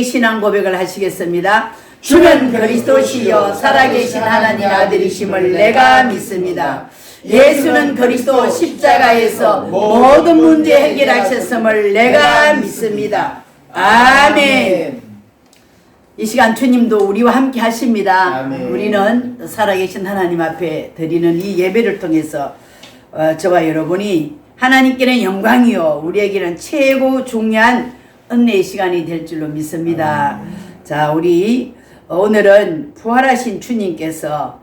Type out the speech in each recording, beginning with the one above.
신앙 고백을 하시겠습니다. 주는 그리스도시요 살아계신 하나님 아들이심을 내가 믿습니다. 예수는 그리스도 십자가에서 모든 문제 해결하셨음을 내가 믿습니다. 아멘. 이 시간 주님도 우리와 함께 하십니다. 아멘. 우리는 살아계신 하나님 앞에 드리는 이 예배를 통해서 저와 여러분이 하나님께는 영광이요 우리에게는 최고 중요한 은혜의 시간이 될 줄로 믿습니다. 자, 우리 오늘은 부활하신 주님께서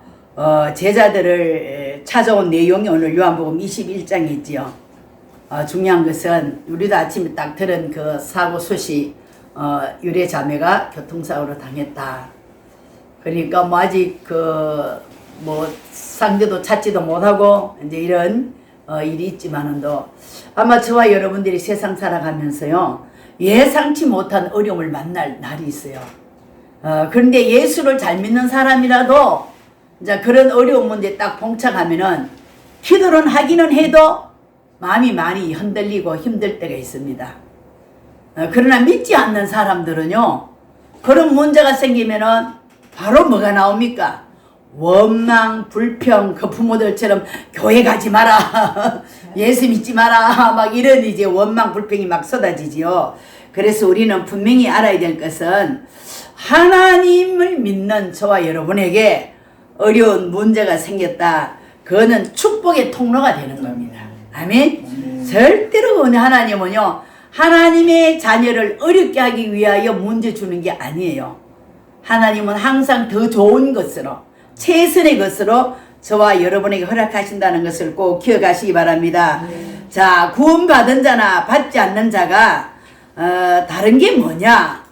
제자들을 찾아온 내용이 오늘 요한복음 21장에 있지요. 중요한 것은 우리도 아침에 딱 들은 그 사고 소식, 유래 자매가 교통사고로 당했다. 그러니까 뭐 아직 상대도 찾지도 못하고 이제 이런 일이 있지만은도 아마 저와 여러분들이 세상 살아가면서요 예상치 못한 어려움을 만날 날이 있어요. 그런데 예수를 잘 믿는 사람이라도 이제 그런 어려운 문제 딱 봉착하면은 기도는 하기는 해도 마음이 많이 흔들리고 힘들 때가 있습니다. 그러나 믿지 않는 사람들은요 그런 문제가 생기면은 바로 뭐가 나옵니까? 원망, 불평, 그 부모들처럼 교회 가지 마라, 예수 믿지 마라, 막 이런 이제 원망, 불평이 막 쏟아지지요. 그래서 우리는 분명히 알아야 될 것은 하나님을 믿는 저와 여러분에게 어려운 문제가 생겼다. 그거는 축복의 통로가 되는 겁니다. 아멘. 절대로 하나님은요 하나님의 자녀를 어렵게 하기 위하여 문제 주는 게 아니에요. 하나님은 항상 더 좋은 것으로 최선의 것으로 저와 여러분에게 허락하신다는 것을 꼭 기억하시기 바랍니다. 자, 구원받은 자나 받지 않는 자가 다른 게 뭐냐?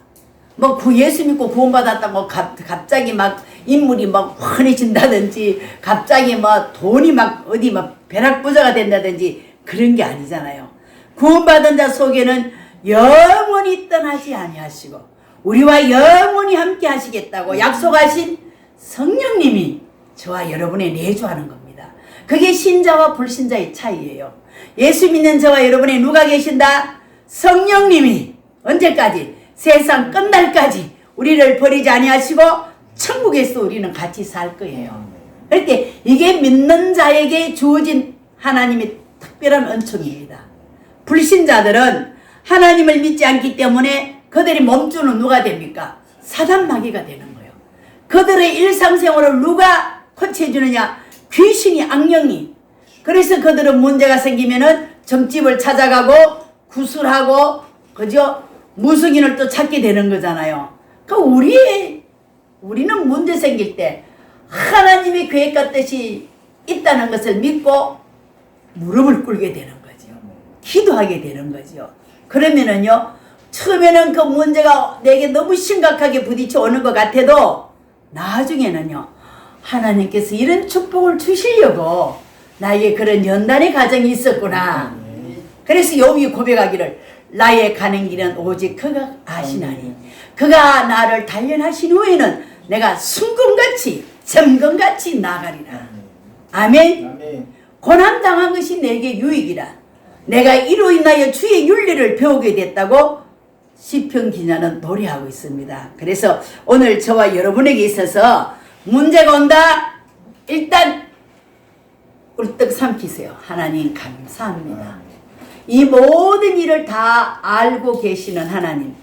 뭐 예수 믿고 구원받았다고 갑자기 막 인물이 막 환해진다든지 갑자기 뭐 돈이 막 어디 막 벼락부자가 된다든지 그런 게 아니잖아요. 구원받은 자 속에는 영원히 떠나지 아니하시고 우리와 영원히 함께 하시겠다고 약속하신 성령님이 저와 여러분에 내주하는 겁니다. 그게 신자와 불신자의 차이예요. 예수 믿는 저와 여러분에 누가 계신다? 성령님이 언제까지? 세상 끝날까지 우리를 버리지 아니하시고 천국에서 우리는 같이 살 거예요. 그렇게 이게 믿는 자에게 주어진 하나님의 특별한 은총입니다. 불신자들은 하나님을 믿지 않기 때문에 그들이 몸주는 누가 됩니까? 사단 마귀가 되는 거예요. 그들의 일상생활을 누가 코치해주느냐? 귀신이, 악령이. 그래서 그들은 문제가 생기면은 점집을 찾아가고 구슬하고 그죠? 무속인을 또 찾게 되는 거잖아요. 그러니까 우리는 문제 생길 때 하나님의 계획과 뜻이 있다는 것을 믿고 무릎을 꿇게 되는 거죠. 기도하게 되는 거죠. 그러면은요 처음에는 그 문제가 내게 너무 심각하게 부딪혀 오는 것 같아도 나중에는요 하나님께서 이런 축복을 주시려고 나에게 그런 연단의 과정이 있었구나. 그래서 욥이 고백하기를 나의 가는 길은 오직 그가 아시나니 그가 나를 단련하신 후에는 내가 순금같이 점검같이 나가리라. 아멘. 고난당한 것이 내게 유익이라. 내가 이로 인하여 주의 윤리를 배우게 됐다고 시편 기자는 노래하고 있습니다. 그래서 오늘 저와 여러분에게 있어서 문제가 온다. 일단 꿀떡 삼키세요. 하나님 감사합니다. 이 모든 일을 다 알고 계시는 하나님.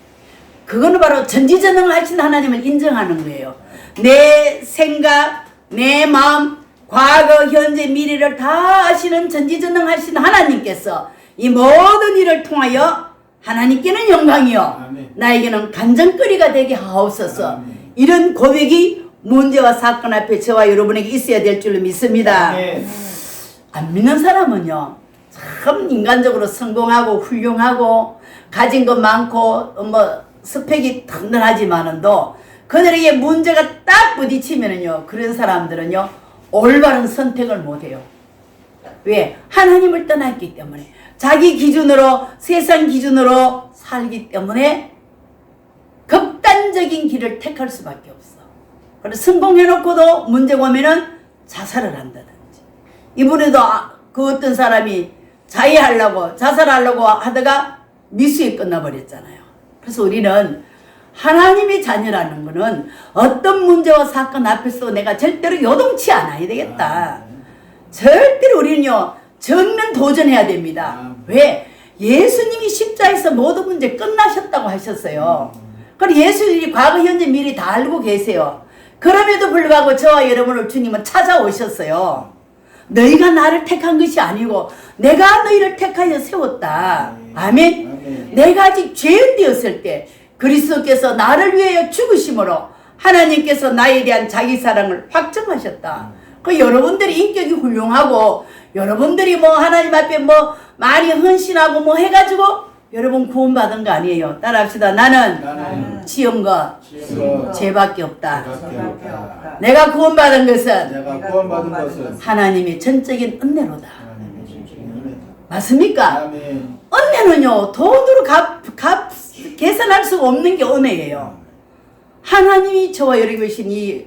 그거는 바로 전지전능하신 하나님을 인정하는 거예요. 내 생각, 내 마음, 과거, 현재, 미래를 다 아시는 전지전능하신 하나님께서 이 모든 일을 통하여 하나님께는 영광이요 나에게는 간증거리가 되게 하옵소서. 이런 고백이 문제와 사건 앞에 저와 여러분에게 있어야 될 줄로 믿습니다. 안 믿는 사람은요 참 인간적으로 성공하고 훌륭하고 가진 것 많고 뭐 스펙이 든든하지만은도 그들에게 문제가 딱 부딪히면은요 그런 사람들은요 올바른 선택을 못해요. 왜? 하나님을 떠났기 때문에 자기 기준으로 세상 기준으로 살기 때문에 극단적인 길을 택할 수밖에 없어. 그래서 성공해놓고도 문제가 오면은 자살을 한다든지. 이번에도 그 어떤 사람이 자살하려고 하다가 미수에 끝나버렸잖아요. 그래서 우리는 하나님의 자녀라는 것은 어떤 문제와 사건 앞에서 내가 절대로 요동치 않아야 되겠다. 절대로 우리는요, 정면 도전해야 됩니다. 왜? 예수님이 십자에서 모든 문제 끝나셨다고 하셨어요. 그리고 예수님이 과거, 현재, 미래 다 알고 계세요. 그럼에도 불구하고 저와 여러분을 주님은 찾아오셨어요. 너희가 나를 택한 것이 아니고 내가 너희를 택하여 세웠다. 아멘. 내가 아직 죄인 되었을 때 그리스도께서 나를 위하여 죽으심으로 하나님께서 나에 대한 자기 사랑을 확정하셨다. 그 여러분들이 인격이 훌륭하고 여러분들이 뭐 하나님 앞에 뭐 많이 헌신하고 뭐 해가지고 여러분 구원받은 거 아니에요. 따라합시다. 나는 지은 것 죄밖에 없다. 내가 구원받은 것은 하나님의 전적인 은혜로다. 맞습니까? 은혜는요, 돈으로 계산할 수가 없는 게 은혜예요. 하나님이 저와 여러분이 주신 이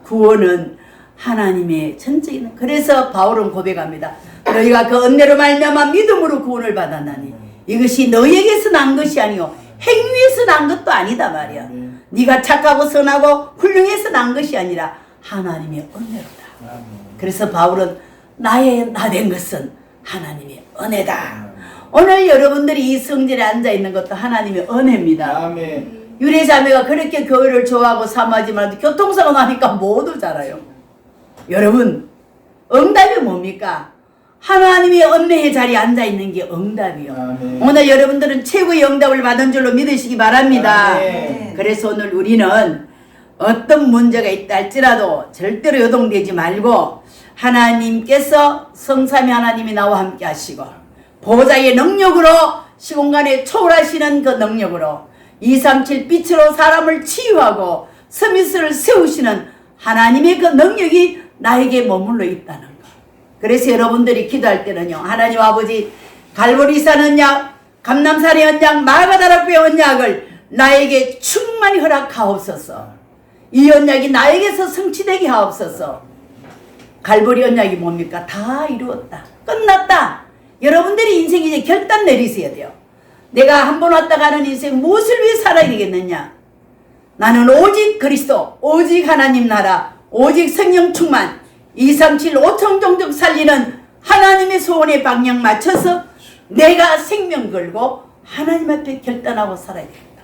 구원은 하나님의 전적인. 그래서 바울은 고백합니다. 너희가 그 은혜로 말미암아 믿음으로 구원을 받았나니 이것이 너희에게서 난 것이 아니요 행위에서 난 것도 아니다 말이야. 네가 착하고 선하고 훌륭해서 난 것이 아니라 하나님의 은혜로다. 그래서 바울은 나의 나 된 것은 하나님의 은혜다. 오늘 여러분들이 이 성전에 앉아 있는 것도 하나님의 은혜입니다. 유래자매가 그렇게 교회를 좋아하고 사모하지만 교통사고 나니까 모두 자라요. 여러분, 응답이 뭡니까? 하나님의 은혜의 자리에 앉아 있는 게 응답이요. 오늘 여러분들은 최고의 응답을 받은 줄로 믿으시기 바랍니다. 그래서 오늘 우리는 어떤 문제가 있다 할지라도 절대로 요동되지 말고 하나님께서 성삼위 하나님이 나와 함께 하시고 보좌의 능력으로 시공간에 초월하시는 그 능력으로 237 빛으로 사람을 치유하고 서밋을 세우시는 하나님의 그 능력이 나에게 머물러 있다는 것. 그래서 여러분들이 기도할 때는요, 하나님 아버지 갈보리산 언약, 감남산의 언약, 마가다락교의 언약을 나에게 충만히 허락하옵소서. 이 언약이 나에게서 성취되게 하옵소서. 갈보리 언약이 뭡니까? 다 이루었다. 끝났다. 여러분들이 인생 이제 결단 내리셔야 돼요. 내가 한 번 왔다 가는 인생 무엇을 위해 살아야 되겠느냐? 나는 오직 그리스도, 오직 하나님 나라, 오직 성령 충만, 237 5청종적 살리는 하나님의 소원에 방향 맞춰서 내가 생명 걸고 하나님 앞에 결단하고 살아야 됩니다.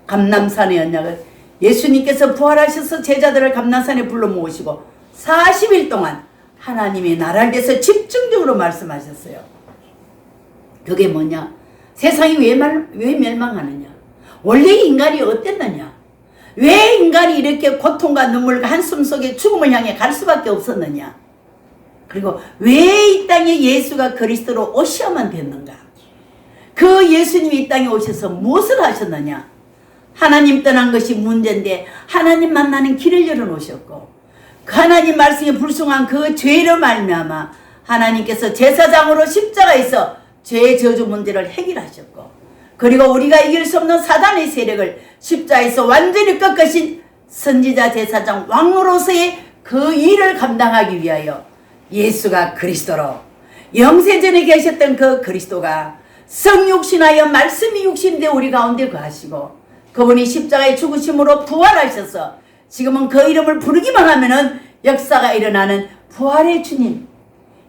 감남산의 언약을 예수님께서 부활하셔서 제자들을 감남산에 불러 모으시고 40일 동안 하나님의 나라에 대해서 집중적으로 말씀하셨어요. 그게 뭐냐? 세상이 왜 멸망하느냐? 원래 인간이 어땠느냐? 왜 인간이 이렇게 고통과 눈물과 한숨 속에 죽음을 향해 갈 수밖에 없었느냐? 그리고 왜 이 땅에 예수가 그리스도로 오셔야만 됐는가? 그 예수님이 이 땅에 오셔서 무엇을 하셨느냐? 하나님 떠난 것이 문제인데 하나님 만나는 길을 열어놓으셨고 그 하나님 말씀에 불순한 그 죄로 말미암아 하나님께서 제사장으로 십자가에서 죄의 저주 문제를 해결하셨고 그리고 우리가 이길 수 없는 사단의 세력을 십자에서 완전히 꺾으신 선지자 제사장 왕으로서의 그 일을 감당하기 위하여 예수가 그리스도로 영세전에 계셨던 그 그리스도가 성육신하여 말씀이 육신되 우리 가운데 거하시고 그분이 십자가에 죽으심으로 부활하셔서 지금은 그 이름을 부르기만 하면은 역사가 일어나는 부활의 주님.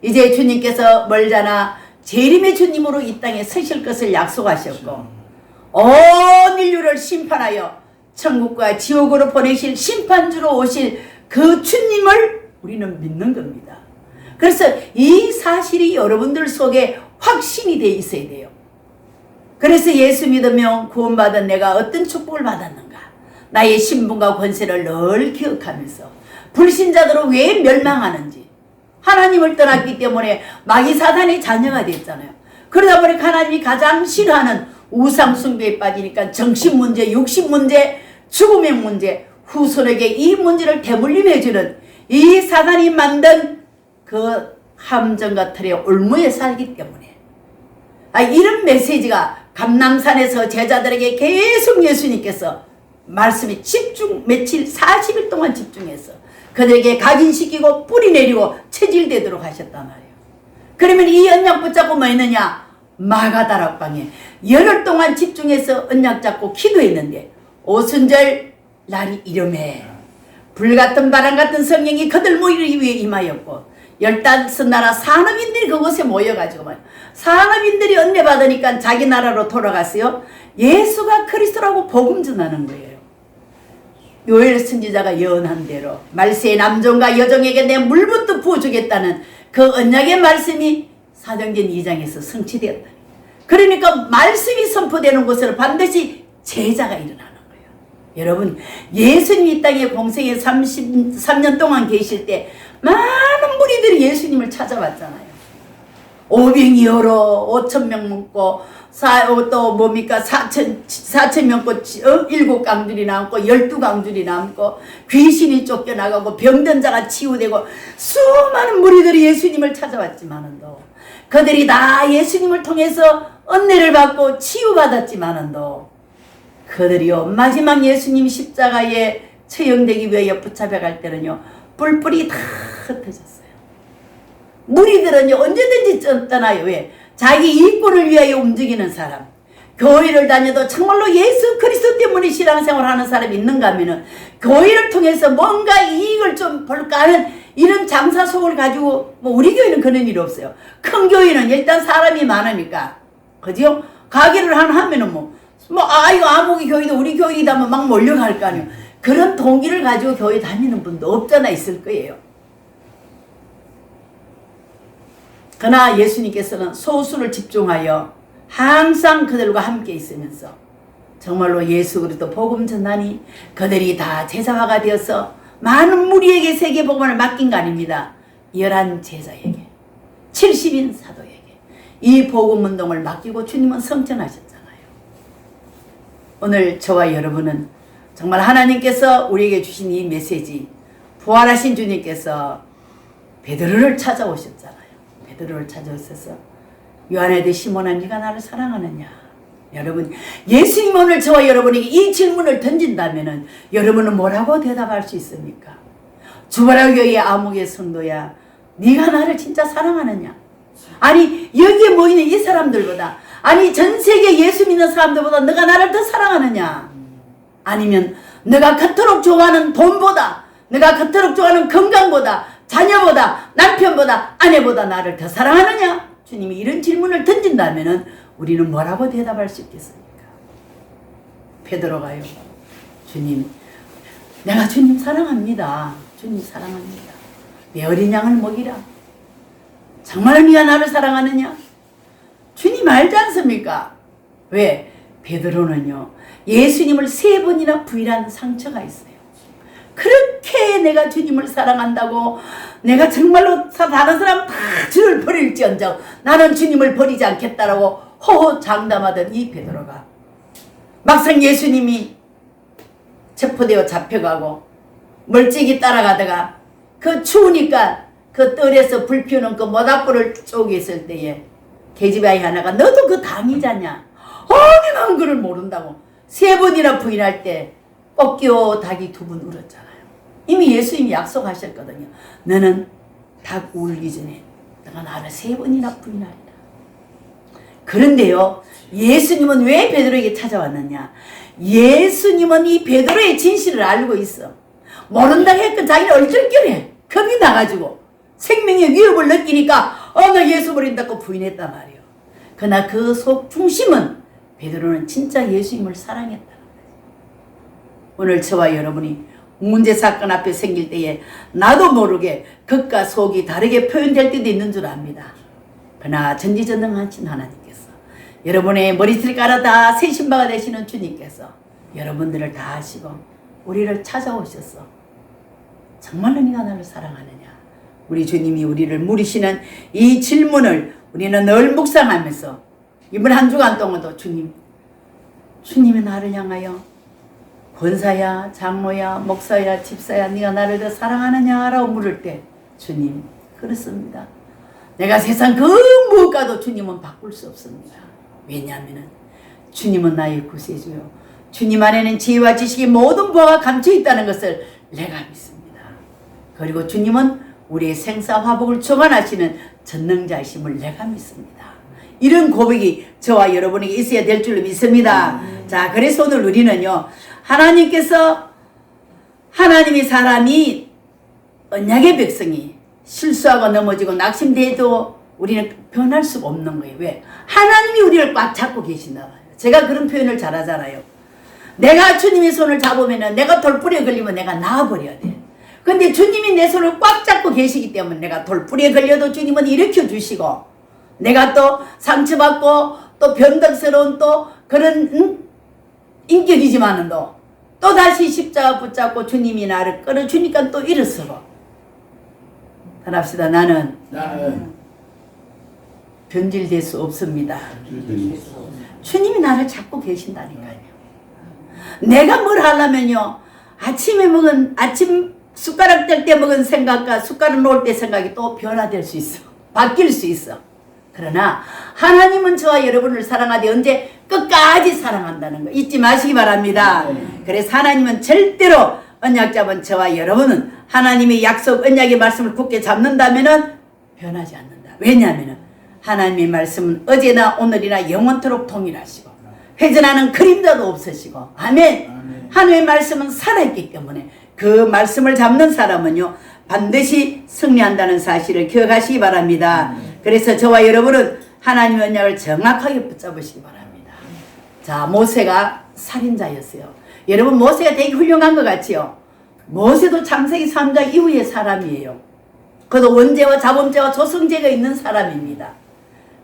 이제 주님께서 멀잖아 재림의 주님으로 이 땅에 서실 것을 약속하셨고 온 인류를 심판하여 천국과 지옥으로 보내실 심판주로 오실 그 주님을 우리는 믿는 겁니다. 그래서 이 사실이 여러분들 속에 확신이 돼 있어야 돼요. 그래서 예수 믿으면 구원받은 내가 어떤 축복을 받았는가? 나의 신분과 권세를 늘 기억하면서 불신자들은 왜 멸망하는지 하나님을 떠났기 때문에 마귀 사단의 자녀가 됐잖아요. 그러다 보니까 하나님이 가장 싫어하는 우상 숭배에 빠지니까 정신 문제, 육신 문제, 죽음의 문제, 후손에게 이 문제를 대물림해주는 이 사단이 만든 그 함정과 틀의 올무에 살기 때문에 이런 메시지가 감남산에서 제자들에게 계속 예수님께서 말씀에 집중 며칠 40일 동안 집중해서 그들에게 각인시키고 뿌리 내리고 체질되도록 하셨단 말이에요. 그러면 이 언약 붙잡고 뭐 했느냐? 마가다락방에 열흘 동안 집중해서 언약 잡고 기도했는데 오순절 날이 이름에 불같은 바람같은 성령이 그들 모이기 위해 임하였고 15나라 산업인들이 그곳에 모여가지고 산업인들이 은혜 받으니까 자기 나라로 돌아갔어요. 예수가 그리스도라고 복음 전하는 거예요. 요엘 선지자가 예언한 대로 말세의 남종과 여종에게 내 물부터 부어주겠다는 그 언약의 말씀이 사도행전 2장에서 성취되었다. 그러니까 말씀이 선포되는 곳으로 반드시 제자가 일어나는 거예요. 여러분, 예수님이 이 땅에 공생에 33년 동안 계실 때 많은 무리들이 예수님을 찾아왔잖아요. 오병이 여러 5,000명 먹고 또 뭡니까 4,000명 먹고 7강줄이 남고 12강줄이 남고 귀신이 쫓겨나가고 병든 자가 치유되고 수많은 무리들이 예수님을 찾아왔지만은도 그들이 다 예수님을 통해서 은혜를 받고 치유받았지만은도 그들이요 마지막 예수님 십자가에 처형되기 위하여 붙잡혀갈 때는요 뿔뿔이 다 흩어졌어요. 무리들은요 언제든지 떠나요. 왜? 자기 이익권을 위하여 움직이는 사람, 교회를 다녀도 정말로 예수 그리스도 때문에 신앙생활하는 사람이 있는가 하면은 교회를 통해서 뭔가 이익을 좀 볼까 하는 이런 장사 속을 가지고 우리 교회는 그런 일이 없어요. 큰 교회는 일단 사람이 많으니까 그죠? 가게를 하면은 이거 아무기 교회도 우리 교회이다 하면 막 몰려갈 거 아니에요. 그런 동기를 가지고 교회 다니는 분도 없잖아 있을 거예요. 그러나 예수님께서는 소수를 집중하여 항상 그들과 함께 있으면서 정말로 예수 그리스도 복음 전하니 그들이 다 제자화가 되어서 많은 무리에게 세계 복음을 맡긴 거 아닙니다. 11 제자에게 70인 사도에게 이 복음 운동을 맡기고 주님은 성천하셨잖아요. 오늘 저와 여러분은 정말 하나님께서 우리에게 주신 이 메시지, 부활하신 주님께서 베드로를 찾아오셨잖아요. 베드로를 찾아오셔서 요한의 아들 시몬아 네가 나를 사랑하느냐. 여러분, 예수님 오늘 저와 여러분에게 이 질문을 던진다면 여러분은 뭐라고 대답할 수 있습니까? 주바라교회 아목의 성도야, 네가 나를 진짜 사랑하느냐? 아니 여기에 모이는 이 사람들보다, 아니 전 세계 예수 믿는 사람들보다 너가 나를 더 사랑하느냐? 아니면 너가 그토록 좋아하는 돈보다, 너가 그토록 좋아하는 건강보다, 자녀보다, 남편보다, 아내보다 나를 더 사랑하느냐? 주님이 이런 질문을 던진다면 우리는 뭐라고 대답할 수 있겠습니까? 베드로가요, 주님, 내가 주님 사랑합니다. 주님 사랑합니다. 내 어린 양을 먹이라. 정말 네가 나를 사랑하느냐? 주님 알지 않습니까? 왜? 베드로는요 예수님을 3번이나 부인한 상처가 있어요. 그렇게 내가 주님을 사랑한다고 내가 정말로 다른 사람 다 주를 버릴지언정 나는 주님을 버리지 않겠다라고 호호장담하던 이 베드로가 막상 예수님이 체포되어 잡혀가고 멀찍이 따라가다가 그 추우니까 그 뜰에서 불 피우는 그 모닥불을 쪼개 있을 때에 계집애 아이 하나가 너도 그 당이자냐? 아니 난 그를 모른다고 3번이나 부인할 때 꺾여 닭이 2번 울었잖아요. 이미 예수님이 약속하셨거든요. 너는 닭 울기 전에 너가 나를 3번이나 부인하리라. 그런데요 예수님은 왜 베드로에게 찾아왔느냐? 예수님은 이 베드로의 진실을 알고 있어. 모른다고 했건 자기는 얼떨결에 겁이 나가지고 생명의 위협을 느끼니까 나 예수 버린다고 부인했단 말이에요. 그러나 그 속 중심은 베드로는 진짜 예수님을 사랑했다는 거예요. 오늘 저와 여러분이 문제 사건 앞에 생길 때에 나도 모르게 겉과 속이 다르게 표현될 때도 있는 줄 압니다. 그러나 전지전능하신 하나님께서 여러분의 머리털 깔아 다 세신바가 되시는 주님께서 여러분들을 다 아시고 우리를 찾아오셨어. 정말로 네가 나를 사랑하느냐? 우리 주님이 우리를 물으시는 이 질문을 우리는 늘 묵상하면서 이번 한 주간 동안도 주님이 나를 향하여 권사야, 장로야, 목사야, 집사야, 네가 나를 더 사랑하느냐? 라고 물을 때 주님, 그렇습니다. 내가 세상 그 무엇과도 주님은 바꿀 수 없습니다. 왜냐하면 주님은 나의 구세주요. 주님 안에는 지혜와 지식의 모든 보화가 감춰 있다는 것을 내가 믿습니다. 그리고 주님은 우리의 생사화복을 주관하시는 전능자이심을 내가 믿습니다. 이런 고백이 저와 여러분에게 있어야 될 줄로 믿습니다. 자, 그래서 오늘 우리는요, 하나님께서, 하나님의 사람이, 언약의 백성이 실수하고 넘어지고 낙심돼도 우리는 변할 수가 없는 거예요. 왜? 하나님이 우리를 꽉 잡고 계신다 봐요. 제가 그런 표현을 잘하잖아요. 내가 주님의 손을 잡으면 내가 돌뿌리에 걸리면 내가 나와버려야 돼. 근데 주님이 내 손을 꽉 잡고 계시기 때문에 내가 돌뿌리에 걸려도 주님은 일으켜 주시고, 내가 또 상처받고 또 변덕스러운 또 그런 인격이지만은 또 다시 십자가 붙잡고 주님이 나를 끌어주니까 또 일어서고. 합시다. 나는 변질될 수 없습니다. 주님이 나를 잡고 계신다니까요. 내가 뭘 하려면요, 아침에 먹은 아침 숟가락 뗄 때 먹은 생각과 숟가락 놓을 때 생각이 또 변화될 수 있어. 바뀔 수 있어. 그러나 하나님은 저와 여러분을 사랑하되 언제 끝까지 사랑한다는 거 잊지 마시기 바랍니다. 그래서 하나님은 절대로 언약 잡은 저와 여러분은 하나님의 약속 언약의 말씀을 굳게 잡는다면은 변하지 않는다. 왜냐하면 하나님의 말씀은 어제나 오늘이나 영원토록 동일하시고 회전하는 그림자도 없으시고, 아멘. 하나님의 말씀은 살아있기 때문에 그 말씀을 잡는 사람은요 반드시 승리한다는 사실을 기억하시기 바랍니다. 그래서 저와 여러분은 하나님의 언약을 정확하게 붙잡으시기 바랍니다. 자, 모세가 살인자였어요. 여러분, 모세가 되게 훌륭한 것 같지요? 모세도 창세기 3장 이후의 사람이에요. 그도 원죄와 자범죄와 조성죄가 있는 사람입니다.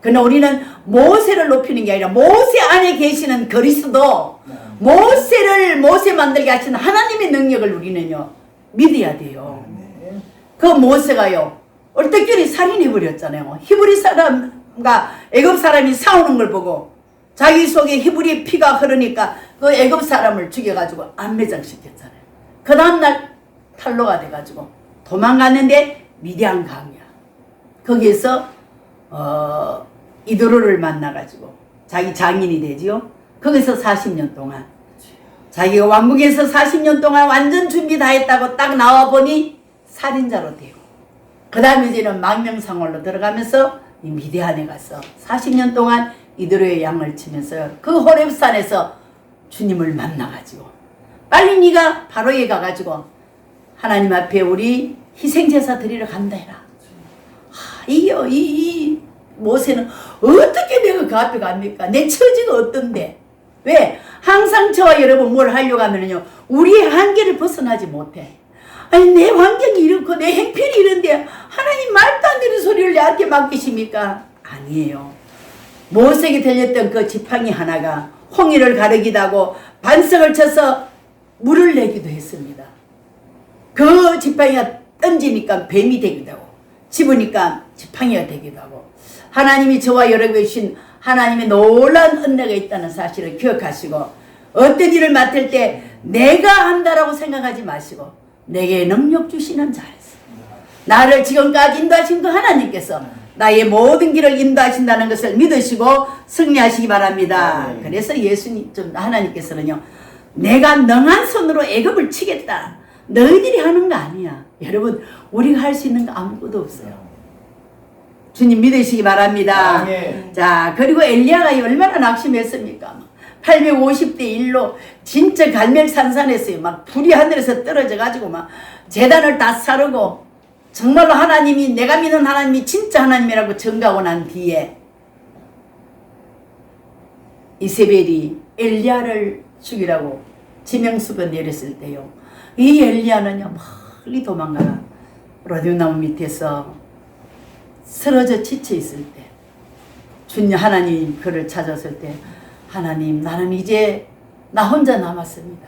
그러나 우리는 모세를 높이는 게 아니라 모세 안에 계시는 그리스도, 모세 만들게 하시는 하나님의 능력을 우리는요 믿어야 돼요. 그 모세가요 얼떨결에 살인해버렸잖아요. 히브리 사람과 애굽 사람이 싸우는 걸 보고 자기 속에 히브리 피가 흐르니까 그 애굽 사람을 죽여가지고 안매장시켰잖아요. 그 다음날 탈로가 돼가지고 도망갔는데 미디안 강이야. 거기에서 이도로를 만나가지고 자기 장인이 되지요. 거기서 40년 동안 자기가 왕국에서 40년 동안 완전 준비 다 했다고 딱 나와보니 살인자로 되고, 그 다음에 이제는 망명상월로 들어가면서 이 미디안에 가서 40년 동안 이도로의 양을 치면서 그 호렙산에서 주님을 만나가지고 빨리 네가 바로에 가가지고 하나님 앞에 우리 희생제사 드리러 간다 해라. 이 모세는 어떻게 내가 그 앞에 갑니까? 내 처지가 어떤데? 왜? 항상 저와 여러분 뭘 하려고 하면요 우리의 한계를 벗어나지 못해. 아니, 내 환경이 이렇고 내 행편이 이런데 하나님 말도 안 되는 소리를 내한테 맡기십니까? 아니에요. 모세에게 들렸던 그 지팡이 하나가 홍해를 가르기도 하고 반석을 쳐서 물을 내기도 했습니다. 그 지팡이가 던지니까 뱀이 되기도 하고 집으니까 지팡이가 되기도 하고, 하나님이 저와 여러분에게 주신 하나님의 놀라운 은혜가 있다는 사실을 기억하시고, 어떤 일을 맡을 때 내가 한다라고 생각하지 마시고 내게 능력 주시는 자에서 나를 지금까지 인도하신 그 하나님께서 나의 모든 길을 인도하신다는 것을 믿으시고 승리하시기 바랍니다. 그래서 하나님께서는요 내가 능한 손으로 애굽을 치겠다, 너희들이 하는 거 아니야. 여러분, 우리가 할 수 있는 거 아무것도 없어요. 주님 믿으시기 바랍니다. 자, 그리고 엘리야가 얼마나 낙심했습니까? 850대 1로 진짜 갈멜산산했어요. 막 불이 하늘에서 떨어져 가지고 막 제단을 다 사르고, 정말로 하나님이, 내가 믿는 하나님이 진짜 하나님이라고 증거하고 난 뒤에 이세벨이 엘리야를 죽이라고 지명수가 내렸을 때요, 이 엘리야는요 멀리 도망가라 로디나무 밑에서 쓰러져 지쳐 있을 때 주님 하나님 그를 찾았을 때, 하나님, 나는 이제 나 혼자 남았습니다.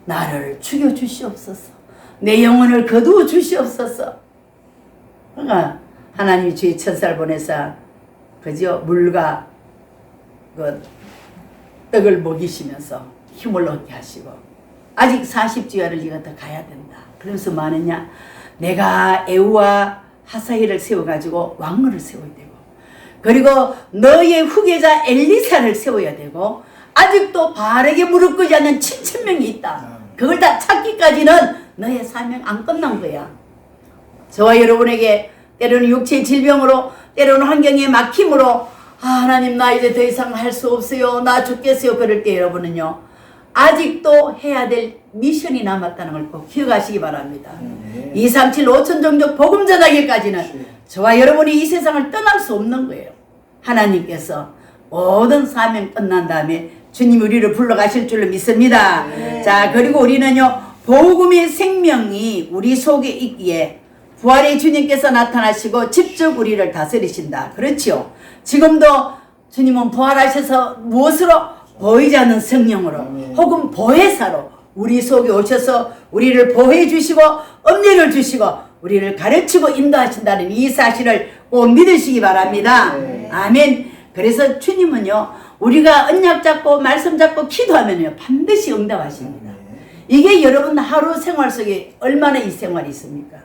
나를 죽여 주시옵소서. 내 영혼을 거두어 주시옵소서. 그러니까 하나님이 주의 천사를 보내사 그죠 물과 그 떡을 먹이시면서 힘을 얻게 하시고, 아직 40주야를 네가 더 가야 된다. 그러면서 뭐하느냐, 내가 에우와 하사엘을 세워가지고 왕을 세워야 되고, 그리고 너의 후계자 엘리사를 세워야 되고, 아직도 바알에게 무릎 꿇지 않는 7,000명이 있다. 그걸 다 찾기까지는 너의 사명 안 끝난 거야. 저와 여러분에게 때로는 육체의 질병으로, 때로는 환경의 막힘으로 하나님 나 이제 더 이상 할 수 없어요. 나 죽겠어요. 그럴 때 여러분은요. 아직도 해야 될 미션이 남았다는 걸 꼭 기억하시기 바랍니다. 237 5천 종족 복음 전하기까지는 저와 여러분이 이 세상을 떠날 수 없는 거예요. 하나님께서 모든 사명 끝난 다음에 주님 우리를 불러가실 줄로 믿습니다. 자, 그리고 우리는요, 복음의 생명이 우리 속에 있기에 부활의 주님께서 나타나시고 직접 우리를 다스리신다. 그렇지요. 지금도 주님은 부활하셔서 무엇으로? 보이지 않는 성령으로 혹은 보혜사로 우리 속에 오셔서 우리를 보호해 주시고 은혜를 주시고 우리를 가르치고 인도하신다는 이 사실을 꼭 믿으시기 바랍니다. 아멘. 그래서 주님은요, 우리가 언약 잡고 말씀 잡고 기도하면요 반드시 응답하십니다. 이게 여러분 하루 생활 속에 얼마나 이 생활이 있습니까?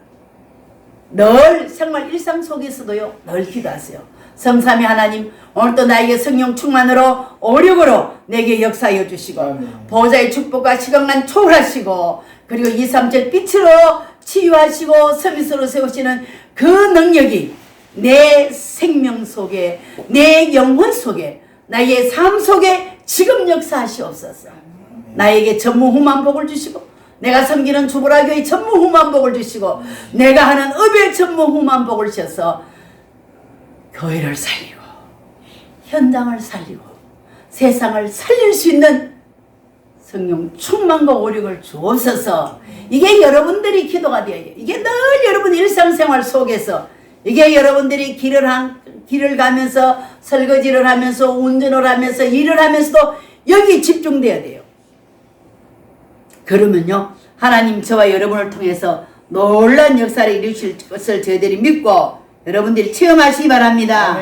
늘 생활 일상 속에서도요 늘 기도하세요. 성삼위 하나님, 오늘도 나에게 성령 충만으로 오력으로 내게 역사하여 주시고 보호자의 축복과 시간만 초월하시고 그리고 237 빛으로 치유하시고 서비스로 세우시는 그 능력이 내 생명 속에, 내 영혼 속에, 나의 삶 속에 지금 역사하시옵소서. 나에게 전무후무한 복을 주시고 내가 섬기는 주보라교회 전무후무한 복을 주시고 내가 하는 업의 전무후무한 복을 주셔서 교회를 살리고 현장을 살리고 세상을 살릴 수 있는 성령 충만과 오력을 주옵소서. 이게 여러분들이 기도가 되어요. 이게 늘 여러분 일상생활 속에서 이게 여러분들이 길을 가면서 설거지를 하면서 운전을 하면서 일을 하면서도 여기 집중돼야 돼요. 그러면요 하나님 저와 여러분을 통해서 놀라운 역사를 이루실 것을 저희들이 믿고 여러분들이 체험하시기 바랍니다.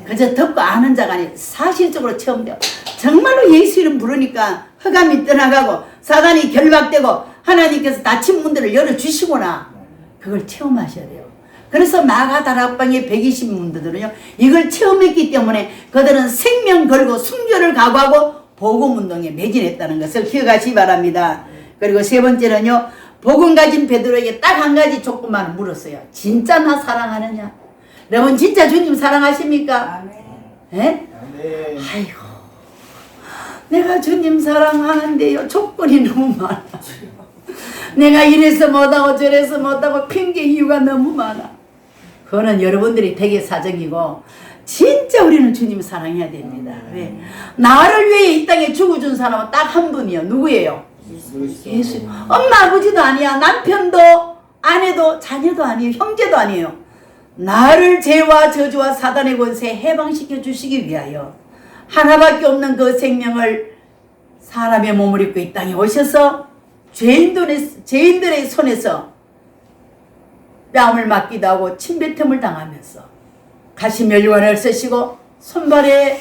그저 듣고 아는 자가 아니라 사실적으로 체험돼요. 정말로 예수 이름 부르니까 흑암이 떠나가고 사단이 결박되고 하나님께서 닫힌 문들을 열어주시구나. 그걸 체험하셔야 돼요. 그래서 마가 다락방의 120문들은요 이걸 체험했기 때문에 그들은 생명 걸고 순교를 각오하고 복음운동에 매진했다는 것을 기억하시기 바랍니다. 그리고 세 번째는요, 복음 가진 베드로에게 딱 한 가지 조건만 물었어요. 진짜 나 사랑하느냐? 여러분 진짜 주님 사랑하십니까? 예? 아이고, 내가 주님 사랑하는데요 조건이 너무 많아. 내가 이래서 못하고 저래서 못하고 핑계 이유가 너무 많아. 그거는 여러분들이 되게 사정이고 진짜 우리는 주님 사랑해야 됩니다. 왜? 나를 위해 이 땅에 죽어준 사람은 딱 한 분이요. 누구예요? 예수. 엄마 아버지도 아니야. 남편도 아내도 자녀도 아니에요. 형제도 아니에요. 나를 죄와 저주와 사단의 권세에 해방시켜 주시기 위하여 하나밖에 없는 그 생명을 사람의 몸을 입고 이 땅에 오셔서 죄인들의 손에서 뺨을 맞기도 하고 침뱉음을 당하면서 가시면류관을 쓰시고 손발에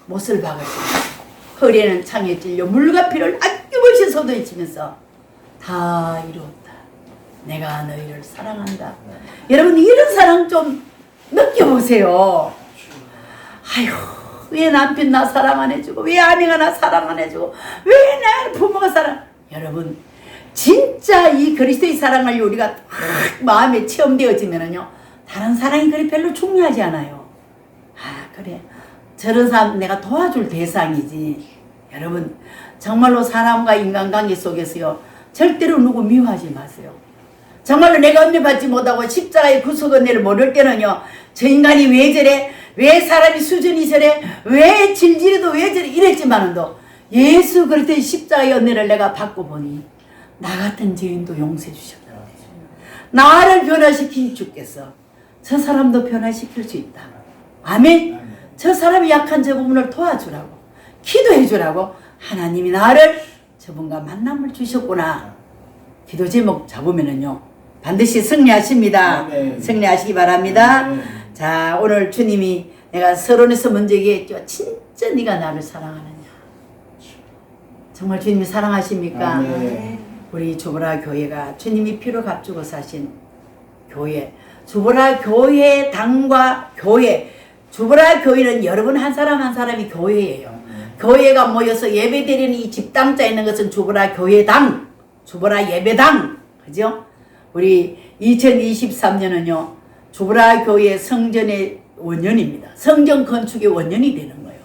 못을 박으시고 허리에는 창에 찔려 물과 피를 아낌없이 쏟아지면서 다 이루었다. 내가 너희를 사랑한다. 여러분 이런 사랑 좀 느껴보세요. 아이고, 왜 남편 나 사랑 안 해주고 왜 아내가 나 사랑 안 해주고 왜 내 부모가 사랑. 여러분 진짜 이 그리스도의 사랑을 우리가 마음에 체험되어지면은요 다른 사랑이 그리 별로 중요하지 않아요. 아 그래 저런 사람 내가 도와줄 대상이지. 여러분 정말로 사람과 인간관계 속에서요 절대로 누구 미워하지 마세요. 정말로 내가 은혜 받지 못하고 십자가의 구속 은혜를 모를 때는요 저 인간이 왜 저래, 왜 사람이 수준이 저래, 왜 질질해도 왜 저래 이랬지만은도 예수 그리스도의 십자가의 은혜를 내가 받고 보니 나 같은 죄인도 용서해 주셨다. 나를 변화시킨 주께서 저 사람도 변화시킬 수 있다. 아멘. 저 사람이 약한 저 부분을 도와주라고 기도해 주라고 하나님이 나를 저분과 만남을 주셨구나. 기도 제목 잡으면은요 반드시 승리하십니다. 승리하시기 바랍니다. 자 오늘 주님이 내가 서론에서 먼저 얘기했죠. 진짜 네가 나를 사랑하느냐. 정말 주님이 사랑하십니까? 우리 주보라 교회가 주님이 피로 값주고 사신 교회, 주보라 교회 당과 교회, 주보라 교회는 여러분 한 사람 한 사람이 교회예요. 교회가 모여서 예배드리는 이 집당자 있는 것은 주보라 교회당, 주보라 예배당, 그죠? 우리 2023년은요 주보라 교회 성전의 원년입니다. 성전 건축의 원년이 되는 거예요.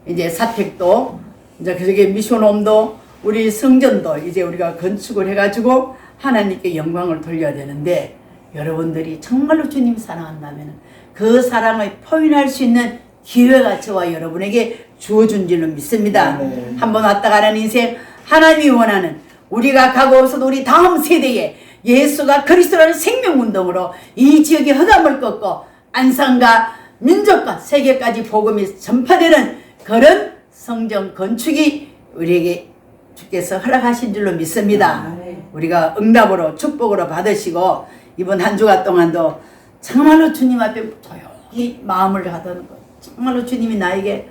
이제 사택도, 이제 그저께 미션홈도, 우리 성전도 이제 우리가 건축을 해가지고 하나님께 영광을 돌려야 되는데, 여러분들이 정말로 주님 사랑한다면 그 사랑을 표현할 수 있는 기회가 저와 여러분에게 주어준 줄로 믿습니다. 한번 왔다 가는 인생, 하나님이 원하는 우리가 가고 없어도 우리 다음 세대에 예수가 그리스도라는 생명운동으로 이 지역의 흑암을 꺾고 안산과 민족과 세계까지 복음이 전파되는 그런 성전 건축이 우리에게 주께서 허락하신 줄로 믿습니다. 우리가 응답으로 축복으로 받으시고 이번 한 주간 동안도 정말로 주님 앞에 조용히 마음을 가다는 것, 정말로 주님이 나에게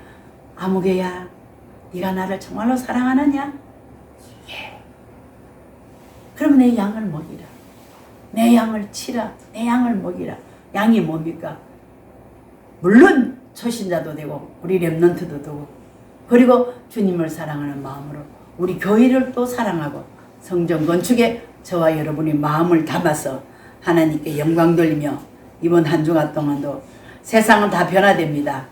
아무개야 네가 나를 정말로 사랑하느냐? 예. 그럼 내 양을 먹이라. 내 양을 치라. 내 양을 먹이라. 양이 뭡니까? 물론 초신자도 되고 우리 렘넌트도 되고, 그리고 주님을 사랑하는 마음으로 우리 교회를 또 사랑하고 성전 건축에 저와 여러분이 마음을 담아서 하나님께 영광 돌리며 이번 한 주간 동안도 세상은 다 변화됩니다.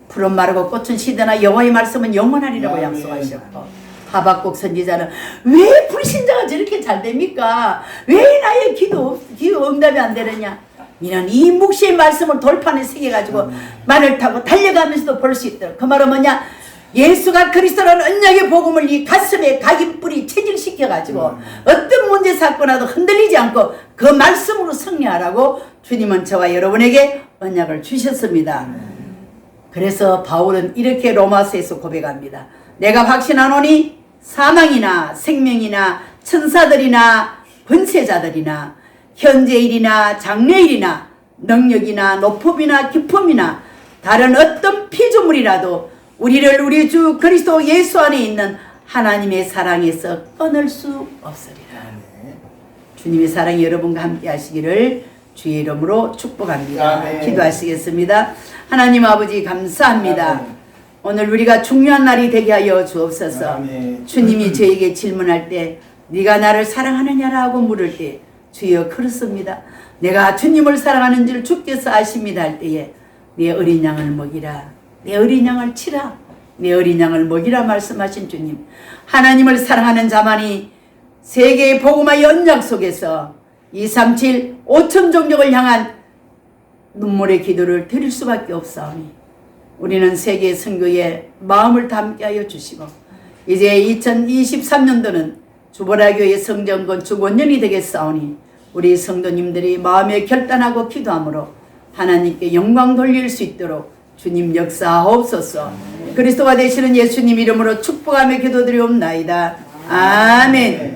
푸른 마르고 꽃은 시드나 여호와의 말씀은 영원하리라고 약속하셨고, 하박국 선지자는 왜 불신자가 저렇게 잘 됩니까? 왜 나의 기도 응답이 안 되느냐? 이는 이 묵시의 말씀을 돌판에 새겨가지고 말을 타고 달려가면서도 볼 수 있도록. 그 말은 뭐냐? 예수가 그리스도라는 언약의 복음을 이 가슴에 각인뿌리 체질시켜가지고 어떤 문제 사건이라도 흔들리지 않고 그 말씀으로 승리하라고 주님은 저와 여러분에게 언약을 주셨습니다. 그래서 바울은 이렇게 로마서에서 고백합니다. 내가 확신하노니 사망이나 생명이나 천사들이나 권세자들이나 현재일이나 장래일이나 능력이나 높음이나 깊음이나 다른 어떤 피조물이라도 우리를 우리 주 그리스도 예수 안에 있는 하나님의 사랑에서 끊을 수 없으리라. 주님의 사랑이 여러분과 함께 하시기를 주의 이름으로 축복합니다. 기도하시겠습니다. 하나님 아버지 감사합니다. 오늘 우리가 중요한 날이 되게 하여 주옵소서. 주님이 저에게 질문할 때 네가 나를 사랑하느냐라고 물을 때 주여 그렇습니다. 내가 주님을 사랑하는 줄 주께서 아십니다 할 때에 내 어린 양을 먹이라. 내 어린 양을 치라. 내 어린 양을 먹이라 말씀하신 주님. 하나님을 사랑하는 자만이 세계의 복음의 언약 속에서 237 5천 종족을 향한 눈물의 기도를 드릴 수밖에 없사오니 우리는 세계 선교에 마음을 담게 하여 주시고 이제 2023년도는 주보라교회 성전 건축 원년이 되겠사오니 우리 성도님들이 마음에 결단하고 기도함으로 하나님께 영광 돌릴 수 있도록 주님 역사하옵소서. 그리스도가 되시는 예수님 이름으로 축복하며 기도드리옵나이다. 아멘.